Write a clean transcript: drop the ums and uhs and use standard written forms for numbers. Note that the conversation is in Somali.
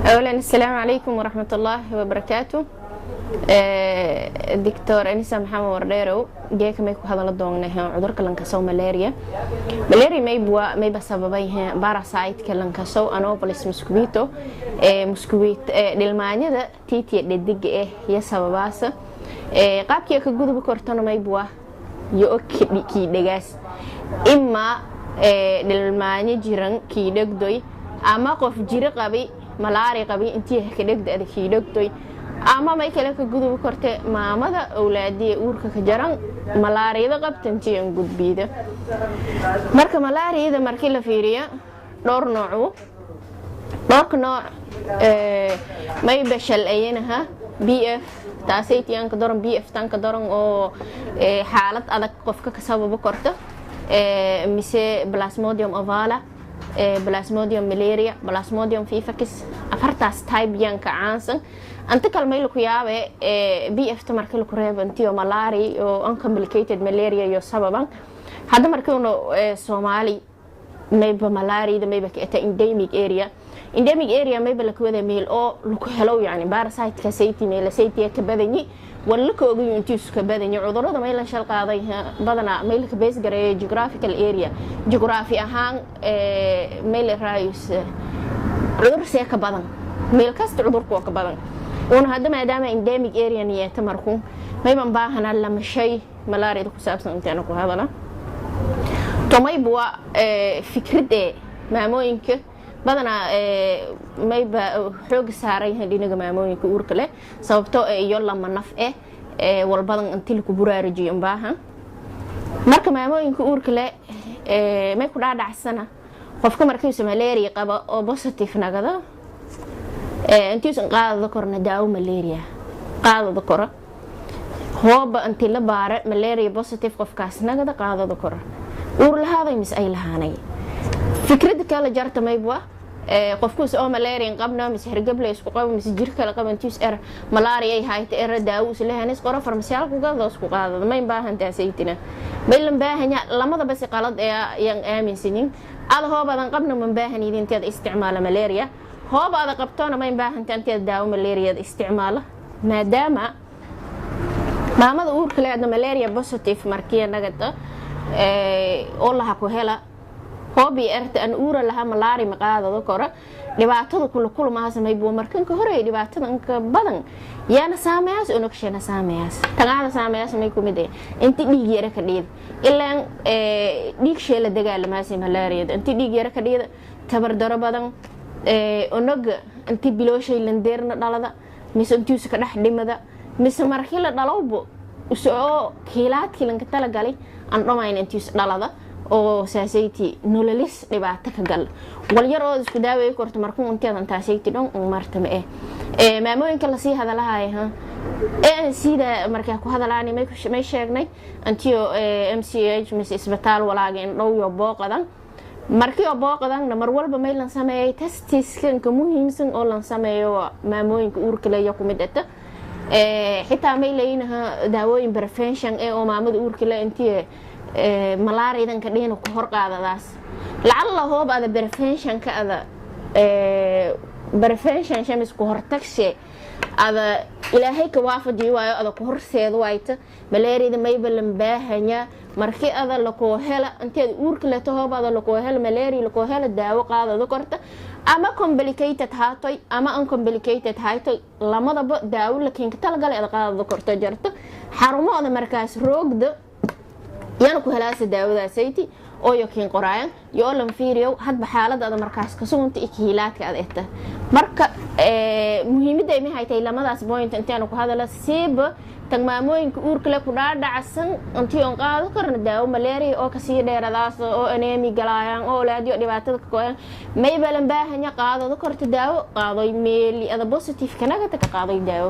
أولا السلام عليكم ورحمة الله وبركاته. دكتور أنيسة محمد ورديرو جاك ميكو هذا لدوغنه عذرك لنكسو ملاريا ميبا سببيه باراسايت كلنكسو أنوبوليس مسكوبيتو مسكوبيت دلمانيا دا تيتي ددق يا سبباسا قابكي كجودو بكورتانو ميبوا يوكي كي دغاس إما دلمانيا جيران كي دغدوي أما قف جيرا قبي malaari qabi intii ka dhigda kii dhigtay ama may kale ka gudub korte maamada awlaadiye uurka ka jaran malaariyada qabtantii aan gudbida marka malaariyada markii la fiiriyo dhowr nooc may bashal aynaha BF taasaytii aan ka daran BF tan ka daran oo xaalad adag qofka ka sabab korto mise Plasmodium ovala Plasmodium malaria Plasmodium vivax afartaas type yanka caansan anta kalmayl ku yaabe BF ta markii ku reebantiyo malaria oo uncomplicated malaria iyo sababan hadda markii uu Soomaali mayba malaria mayba ka endemic area mayba la ku wada meel oo lagu helo yani parasite ka sayti meel sayti ka badani wala ka ogayo intiis ka badani cudurrada meel shal qaaday badana meel ka base gareey geographical area geography ahaan meel raayus cudur ka badan meel kasta cudurku ka badan una hadda maadaama endemic area niyata markuu mayban baahana lama shay malaria ku saabsan intaan ku hadana tomayba fikrade maamooyinka badana mayba xoog saaray dhinaga maamooyinka uurka leh sababtoo iyo lama naf walbadan intii ku buraarijiyo baahan marka maamooyinka uurka leh may ku dhaadhacsana qofka markii uu malaria qaba oo positive nagada intii uu qaado korna daawo malaria qaado kora hooba intii la baare malaria positive qofkaas nagada qaado kora uur lahaaday mis ay lahaanay fikrada kala jarta mayba qofkuus oo malaria qabna mis hergable isku qabo mis jirka la qabantiis malaria ay hay'ad daawo islaahanis qoro farmasiyal ku gado isku qaado ma baahan taasaytina baylan baahanya lamada bas qalad yan aaminsanin ada hoobadan qabna ma baahan idinteed isticmaala malaria hoobada qabtoona ma baahan tanteed daawo malaria isticmaala maadaama maamada uurka leedahay malaria positive markii nagada oo la ku hela hoobi erta an uura laha malaria ma qaadado kora dhibaatada kulma sameeyay markan ka hore dhibaatada ka badan yaana saameeyas oo naqshana saameeyas tagaada saameeyas may ku mid inta dhiig yara ka dhid ilaan dhiig sheela dagaalamaasay malaria inta dhiig yara ka dhid tabar daro badan onaga inta bilooshay landeerna dhalada mise intiis ka dhax dhimada mise markii la dhalowbo soo kiilaadkii lanka tala galay aan dhamayn intiis dhalada oo saasayti nololis dhibaato ka gal wal yar oo isku daaway korto markuu inteedan taasayti dhan martama maamooyinka la sii hadalahay sida markaa ku hadalaani may sheegnay antiyo MCH mis isbitaal walaageen dhow iyo booqadan markii booqadan mar walba may lan sameeyay testiskan ka muhiimsan oo lan sameeyo maamooyinka uurka leh ku mid ah xitaa may leeynaha daawooyin prevention oo maamada uurka leh intii malaria idan ka dhino ku hor qaadadaas lacalla hoob ada prevention ka ada prevention shamis ku hortagshe ada ilaahay ka waafajiyo waayo ada ku horseedo wayta malaria may balan baahanya markii ada la ko hela inteed uurka la hoob ada la ko hela malaria la ko hela daawo qaadado korta ama complicated haatoy ama uncomplicated haatoy lamadaba daawo la keen ka talgalay ada qaadado korta jarto xarumada markaas roogda yana ku helaasa daawada sayti oo yokin qoraayan iyo lan fiiriyo hadba xaaladda markaas ka sugunta ikiilaadka adeegta marka muhiimada ay haytay lamadaas point intaan ku hadala siiba tagmaamooyinka uurka la ku dhaadhacsan intii aan qaado karna daawo malaria oo ka sii dheeradaas oo anemia galayaan oo laadiyo dhibaatada ka qoyan may balan baahanya qaado korta daawo qaaday meeli ada positive kanaga ta qaaday daawo